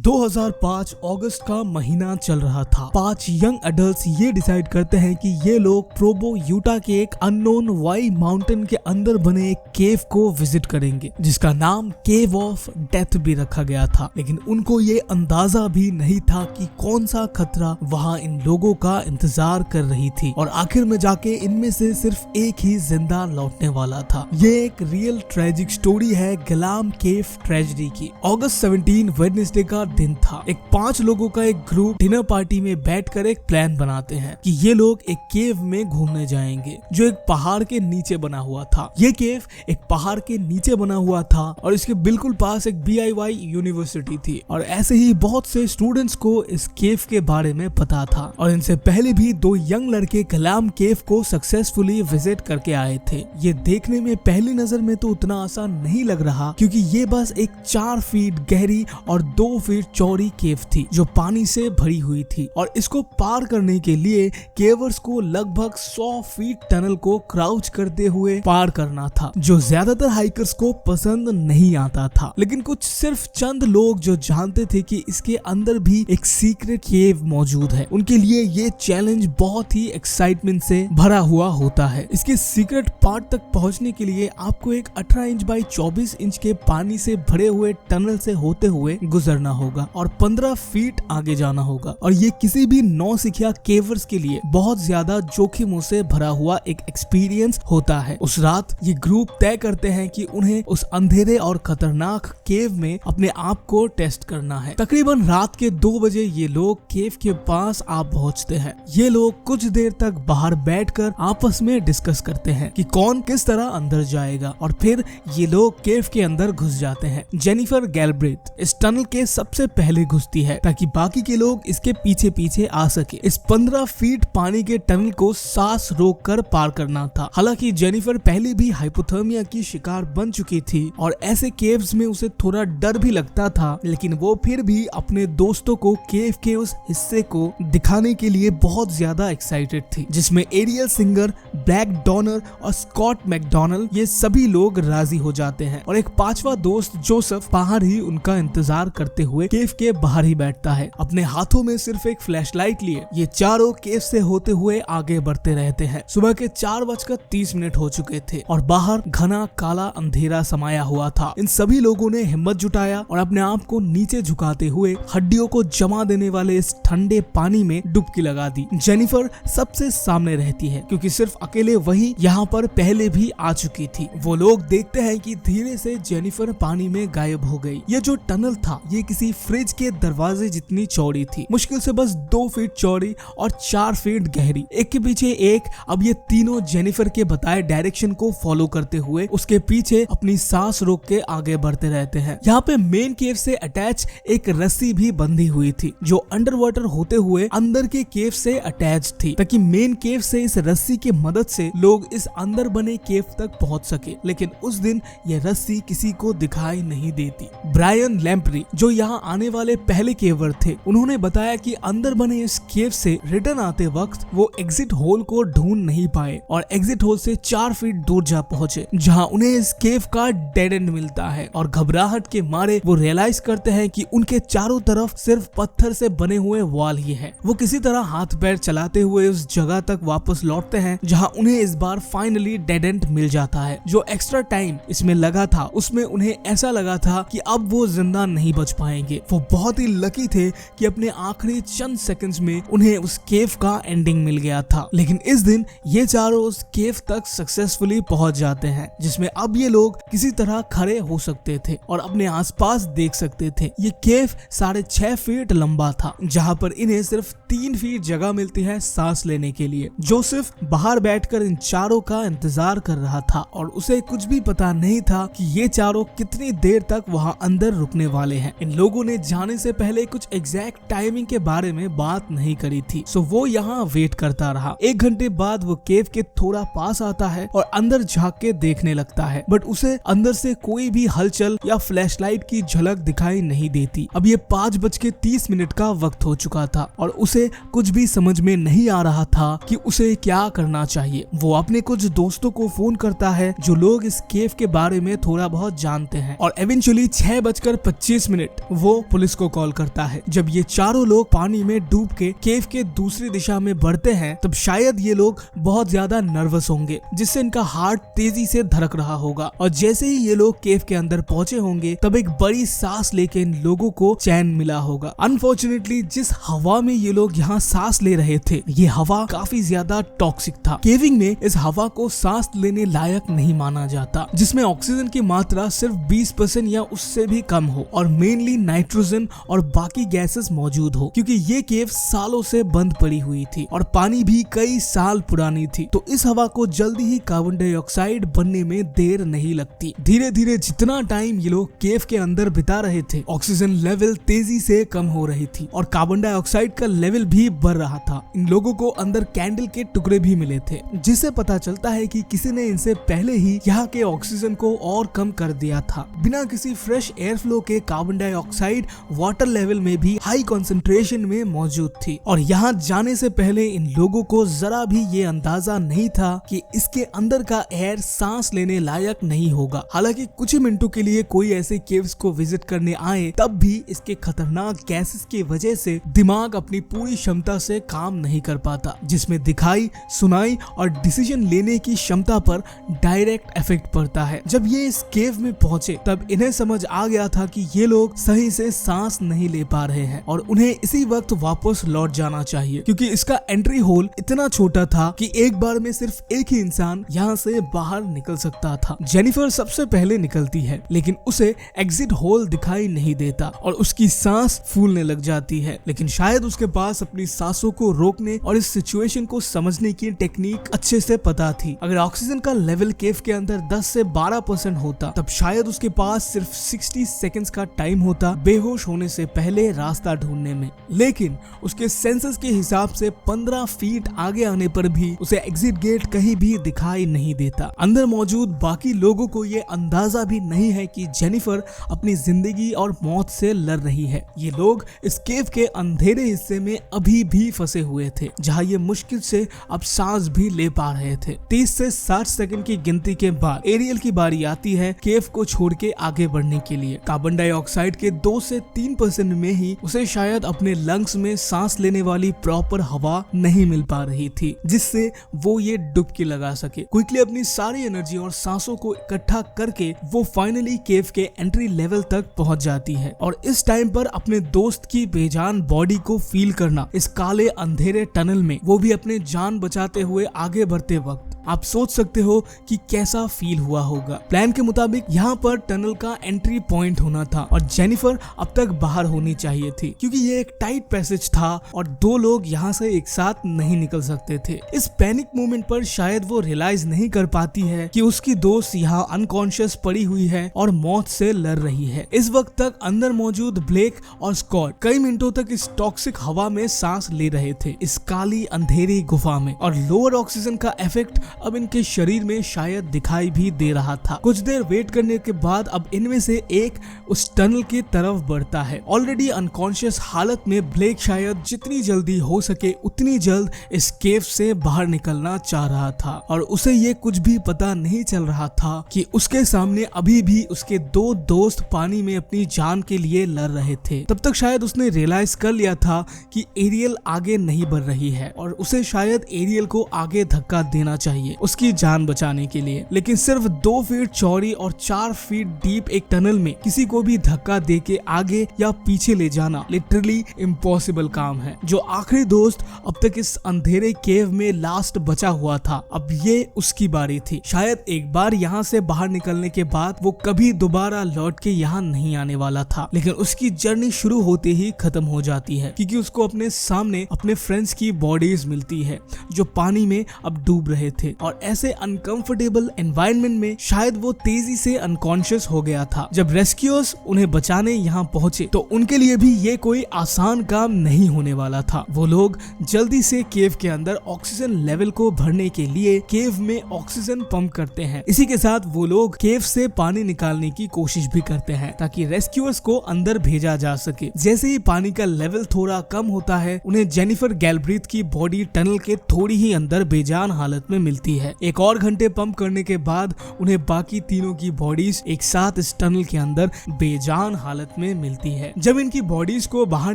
2005 अगस्त का महीना चल रहा था। 5 यंग एडल्ट्स ये डिसाइड करते हैं कि ये लोग प्रोबो यूटा के एक अननोन वाई माउंटेन के अंदर बने एक केव को विजिट करेंगे, जिसका नाम केव ऑफ डेथ भी रखा गया था। लेकिन उनको ये अंदाजा भी नहीं था कि कौन सा खतरा वहाँ इन लोगों का इंतजार कर रही थी और आखिर में जाके इनमें से सिर्फ एक ही जिंदा लौटने वाला था। ये एक रियल ट्रेजिक स्टोरी है गलाम केव ट्रेजेडी की। अगस्त 17 वेडनेसडे का दिन था। एक 5 लोगों का एक ग्रुप डिनर पार्टी में बैठकर एक प्लान बनाते हैं कि ये लोग एक केव में घूमने जाएंगे जो एक पहाड़ के नीचे बना हुआ था। ये केव एक पहाड़ के नीचे बना हुआ था और इसके बिल्कुल पास एक BYU यूनिवर्सिटी थी और ऐसे ही बहुत से स्टूडेंट्स को इस केव के बारे में पता था और इनसे पहले भी 2 यंग लड़के गलाम केव को सक्सेसफुली विजिट करके आए थे। ये देखने में पहली नजर में तो उतना आसान नहीं लग रहा, क्योंकि ये बस एक 4 फीट गहरी और 2 फीट चौड़ी केव थी जो पानी से भरी हुई थी और इसको पार करने के लिए केवर्स को लगभग 100 फीट टनल को क्राउच करते हुए पार करना था, जो ज्यादातर हाइकर्स को पसंद नहीं आता था। लेकिन कुछ सिर्फ चंद लोग जो जानते थे कि इसके अंदर भी एक सीक्रेट केव मौजूद है, उनके लिए ये चैलेंज बहुत ही एक्साइटमेंट से भरा हुआ होता है। इसके सीक्रेट पार्ट तक पहुंचने के लिए आपको एक 18 इंच बाई 24 इंच के पानी से भरे हुए टनल से होते हुए गुजरना होगा और 15 फीट आगे जाना होगा और ये किसी भी नौसिखिया केवर्स के लिए बहुत ज्यादा जोखिमों से भरा हुआ एक एक्सपीरियंस होता है। उस रात ये ग्रुप तय करते हैं कि उन्हें उस अंधेरे और खतरनाक केव में अपने आप को टेस्ट करना है। तकरीबन रात के 2 बजे ये लोग केव के पास आ पहुंचते हैं। ये लोग कुछ देर तक बाहर बैठकर आपस में डिस्कस करते हैं कि कौन किस तरह अंदर जाएगा और फिर ये लोग केव के अंदर घुस जाते हैं। जेनिफर गैलब्रेथ इस टनल के सबसे पहले घुसती है ताकि बाकी के लोग इसके पीछे पीछे आ सके। इस 15 फीट पानी के टनल को सांस रोक कर पार करना था। हालांकि जेनिफर पहले भी हाइपोथर्मिया की शिकार बन चुकी थी और ऐसे केव्स में उसे थोड़ा डर भी लगता था, लेकिन वो फिर भी अपने दोस्तों को केव के उस हिस्से को दिखाने के लिए बहुत ज्यादा एक्साइटेड थी, जिसमें एरियल सिंगर, ब्लैक डॉनर और स्कॉट मैकडोनल्ड ये सभी लोग राजी हो जाते हैं और एक 5वां दोस्त जोसेफ बाहर ही उनका इंतजार करते हुए केव के बाहर ही बैठता है। अपने हाथों में सिर्फ एक फ्लैशलाइट लिए ये चारों केव से होते हुए आगे बढ़ते रहते हैं। सुबह के 4:30 हो चुके थे और बाहर घना काला अंधेरा समाया हुआ था। इन सभी लोगों ने हिम्मत जुटाया और अपने आप को नीचे झुकाते हुए हड्डियों को जमा देने वाले इस ठंडे पानी में डुबकी लगा दी। जेनिफर सबसे सामने रहती है क्योंकि सिर्फ अकेले वही यहाँ पर पहले भी आ चुकी थी। वो लोग देखते हैं कि धीरे से जेनिफर पानी में गायब हो गई। ये जो टनल था ये किसी फ्रिज के दरवाजे जितनी चौड़ी थी, मुश्किल से बस 2 फीट चौड़ी और 4 फीट गहरी, एक के पीछे एक। अब ये तीनों जेनिफर के बताए डायरेक्शन को फॉलो करते हुए उसके पीछे अपनी सांस रोक के आगे बढ़ते रहते हैं। यहाँ पे मेन केव से अटैच एक रस्सी भी बंधी हुई थी जो अंडर वाटर होते हुए अंदर के केव से अटैच थी, ताकि मेन केव से इस रस्सी की मदद से लोग इस अंदर बने केव तक पहुंच सके। लेकिन उस दिन ये रस्सी किसी को दिखाई नहीं देती। ब्रायन लैम्प्री जो यहाँ आने वाले पहले केवर थे, उन्होंने बताया कि अंदर बने इस केव से रिटर्न आते वक्त वो एग्जिट होल को ढूंढ नहीं पाए और एग्जिट होल से 4 फीट दूर जा पहुंचे, जहां उन्हें इस केव का डेड एंड मिलता है और घबराहट के मारे वो रियलाइज करते हैं कि उनके चारों तरफ सिर्फ पत्थर से बने हुए वॉल ही है। वो किसी तरह हाथ पैर चलाते हुए उस जगह तक वापस लौटते हैं जहां उन्हें इस बार फाइनली डेड एंड मिल जाता है। जो एक्स्ट्रा टाइम इसमें लगा था उसमें उन्हें ऐसा लगा था कि अब वो जिंदा नहीं बच पाएंगे। वो बहुत ही लकी थे कि अपने आखिरी चंद सेकंड्स में उन्हें उस केव का एंडिंग मिल गया था। लेकिन इस दिन ये चारों उस केव तक सक्सेसफुली पहुंच जाते हैं, जिसमें अब ये लोग किसी तरह खड़े हो सकते थे और अपने आसपास देख सकते थे। ये केव 6.5 फीट लंबा था, जहां पर इन्हें सिर्फ 3 फीट जगह मिलती है सांस लेने के लिए। जोसेफ बाहर बैठकर इन चारों का इंतजार कर रहा था और उसे कुछ भी पता नहीं था कि ये चारों कितनी देर तक वहां अंदर रुकने वाले हैं। इन लोगों लोगों ने जाने से पहले कुछ एग्जैक्ट टाइमिंग के बारे में बात नहीं करी थी, सो वो यहाँ वेट करता रहा। 1 घंटे बाद वो केव के थोड़ा पास आता है और अंदर झांक के देखने लगता है, बट उसे अंदर से कोई भी हलचल या फ्लैशलाइट की झलक दिखाई नहीं देती। अब ये 5:30 का वक्त हो चुका था और उसे कुछ भी समझ में नहीं आ रहा था कि उसे क्या करना चाहिए। वो अपने कुछ दोस्तों को फोन करता है जो लोग इस केव के बारे में थोड़ा बहुत जानते हैं और इवेंचुअली 6:25 वो पुलिस को कॉल करता है। जब ये चारों लोग पानी में डूब के केव के दूसरी दिशा में बढ़ते हैं तब शायद ये लोग बहुत ज्यादा नर्वस होंगे, जिससे इनका हार्ट तेजी से धड़क रहा होगा और जैसे ही ये लोग केव के अंदर पहुंचे होंगे तब एक बड़ी सांस लेके इन लोगों को चैन मिला होगा। अनफॉर्चुनेटली जिस हवा में ये लोग यहाँ सांस ले रहे थे ये हवा काफी ज्यादा टॉक्सिक था। केविंग में इस हवा को सांस लेने लायक नहीं माना जाता, जिसमें ऑक्सीजन की मात्रा सिर्फ 20% या उससे भी कम हो और मेनली नाइट्रोजन और बाकी गैसेस मौजूद हो, क्योंकि ये केव सालों से बंद पड़ी हुई थी और पानी भी कई साल पुरानी थी। तो इस हवा को जल्दी ही कार्बन डाइऑक्साइड बनने में देर नहीं लगती। धीरे धीरे जितना टाइम ये लोग केव के अंदर बिता रहे थे ऑक्सीजन लेवल तेजी से कम हो रही थी और कार्बन डाइऑक्साइड का लेवल भी बढ़ रहा था। इन लोगों को अंदर कैंडल के टुकड़े भी मिले थे, जिससे पता चलता है कि किसी ने इनसे पहले ही यहाँ के ऑक्सीजन को और कम कर दिया था। बिना किसी फ्रेश एयर फ्लो के कार्बन डाइऑक्साइड वाटर लेवल में भी हाई कंसंट्रेशन में मौजूद थी और यहाँ जाने से पहले इन लोगों को जरा भी ये अंदाजा नहीं था कि इसके अंदर का एयर सांस लेने लायक नहीं होगा। हालांकि कुछ ही मिनटों के लिए कोई ऐसे केव्स को विजिट करने आए तब भी इसके खतरनाक गैसेस की वजह से दिमाग अपनी पूरी क्षमता से काम नहीं कर पाता, जिसमें दिखाई, सुनाई और डिसीजन लेने की क्षमता पर डायरेक्ट इफेक्ट पड़ता है। जब ये इस केव में पहुंचे तब इन्हें समझ आ गया था कि ये लोग सही से सांस नहीं ले पा रहे हैं और उन्हें इसी वक्त वापस लौट जाना चाहिए, क्योंकि इसका एंट्री होल इतना छोटा था कि एक बार में सिर्फ एक ही इंसान यहाँ से बाहर निकल सकता था। जेनिफर सबसे पहले निकलती है लेकिन उसे एग्जिट होल दिखाई नहीं देता और उसकी सांस फूलने लग जाती है, लेकिन शायद उसके पास अपनी सांसों को रोकने और इस सिचुएशन को समझने की टेक्निक अच्छे से पता थी। अगर ऑक्सीजन का लेवल केव के अंदर 10 से 12% होता तब शायद उसके पास सिर्फ 60 सेकंड्स का टाइम होता बेहोश होने से पहले रास्ता ढूंढने में, लेकिन उसके सेंसस के हिसाब से 15 फीट आगे आने पर भी उसे एग्जिट गेट कहीं भी दिखाई नहीं देता। अंदर मौजूद बाकी लोगों को ये अंदाजा भी नहीं है कि जेनिफर अपनी जिंदगी और मौत से लड़ रही है। ये लोग इस केव के अंधेरे हिस्से में अभी भी फंसे हुए थे, जहाँ ये मुश्किल से अब सांस भी ले पा रहे थे। 30 से 60 सेकंड की गिनती के बाद एरियल की बारी आती है केव को छोड़ के आगे बढ़ने के लिए। कार्बन डाइऑक्साइड के 2 से 3% में ही उसे शायद अपने लंग्स में सांस लेने वाली प्रॉपर हवा नहीं मिल पा रही थी, जिससे वो ये डुबकी लगा सके। क्विकली अपनी सारी एनर्जी और सांसों को इकट्ठा करके वो फाइनली केव के एंट्री लेवल तक पहुंच जाती है और इस टाइम पर अपने दोस्त की बेजान बॉडी को फील करना इस काले अंधेरे टनल में, वो भी अपने जान बचाते हुए आगे बढ़ते वक्त, आप सोच सकते हो कि कैसा फील हुआ होगा। प्लान के मुताबिक यहाँ पर टनल का एंट्री पॉइंट होना था और जेनिफर अब तक बाहर होनी चाहिए थी, क्योंकि ये एक टाइट पैसेज था और 2 लोग यहाँ से एक साथ नहीं निकल सकते थे। इस पैनिक मोमेंट पर शायद वो रियलाइज नहीं कर पाती है कि उसकी दोस्त यहाँ अनकॉन्शियस पड़ी हुई है और मौत से लड़ रही है। इस वक्त तक अंदर मौजूद ब्लेक और स्कॉट कई मिनटों तक इस टॉक्सिक हवा में सांस ले रहे थे, इस काली अंधेरी गुफा में, और लोअर ऑक्सीजन का इफेक्ट अब इनके शरीर में शायद दिखाई भी दे रहा था। कुछ देर वेट करने के बाद अब इनमें से एक उस टनल की तरफ बढ़ता है। ऑलरेडी अनकॉन्शियस हालत में ब्लेक शायद जितनी जल्दी हो सके उतनी जल्द इस केव से बाहर निकलना चाह रहा था और उसे ये कुछ भी पता नहीं चल रहा था कि उसके सामने अभी भी उसके 2 दोस्त पानी में अपनी जान के लिए लड़ रहे थे। तब तक शायद उसने रियलाइज कर लिया था कि एरियल आगे नहीं बढ़ रही है और उसे शायद एरियल को आगे धक्का देना चाहिए उसकी जान बचाने के लिए, लेकिन सिर्फ 2 फीट चौड़ी और 4 फीट डीप एक टनल में किसी को भी धक्का दे के आगे या पीछे ले जाना लिटरली इम्पॉसिबल काम है। जो आखिरी दोस्त अब तक इस अंधेरे केव में लास्ट बचा हुआ था, अब ये उसकी बारी थी। शायद एक बार यहाँ से बाहर निकलने के बाद वो कभी दोबारा लौट के यहाँ नहीं आने वाला था, लेकिन उसकी जर्नी शुरू होते ही खत्म हो जाती है, क्योंकि उसको अपने सामने अपने फ्रेंड्स की बॉडीज मिलती है जो पानी में अब डूब रहे थे थे और ऐसे अनकंफर्टेबल एनवायरनमेंट में शायद वो तेजी से अनकॉन्शियस हो गया था। जब रेस्क्यूअर्स उन्हें बचाने यहाँ पहुंचे तो उनके लिए भी ये कोई आसान काम नहीं होने वाला था। वो लोग जल्दी से केव के अंदर ऑक्सीजन लेवल को भरने के लिए केव में ऑक्सीजन पंप करते हैं। इसी के साथ वो लोग केव से पानी निकालने की कोशिश भी करते हैं ताकि रेस्क्यूअर्स को अंदर भेजा जा सके। जैसे ही पानी का लेवल थोड़ा कम होता है उन्हें जेनिफर गैल्ब्रेथ की बॉडी टनल के थोड़ी ही अंदर बेजान हालत में मिलती है। एक और घंटे पंप करने के बाद उन्हें बाकी तीनों की बॉडीज एक साथ इस टनल के अंदर बेजान हालत में मिलती है। जब इनकी बॉडीज को बाहर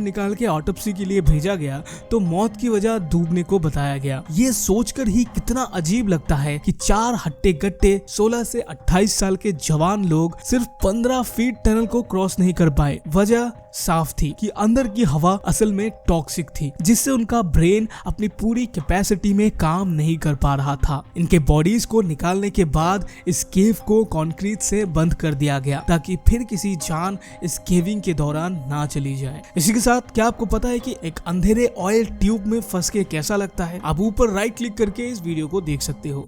निकाल के ऑटोप्सी के लिए भेजा गया तो मौत की वजह डूबने को बताया गया। ये सोचकर ही कितना अजीब लगता है कि 4 हट्टे कट्टे 16 से 28 साल के जवान लोग सिर्फ 15 फीट टनल को क्रॉस नहीं कर पाए। वजह साफ थी कि अंदर की हवा असल में टॉक्सिक थी, जिससे उनका ब्रेन अपनी पूरी कैपेसिटी में काम नहीं कर पा रहा था। इनके बॉडीज को निकालने के बाद इस केव को कंक्रीट से बंद कर दिया गया ताकि फिर किसी जान इस केविंग के दौरान ना चली जाए। इसी के साथ क्या आपको पता है कि एक अंधेरे ऑयल ट्यूब में फंस के कैसा लगता है? आप ऊपर राइट क्लिक करके इस वीडियो को देख सकते हो।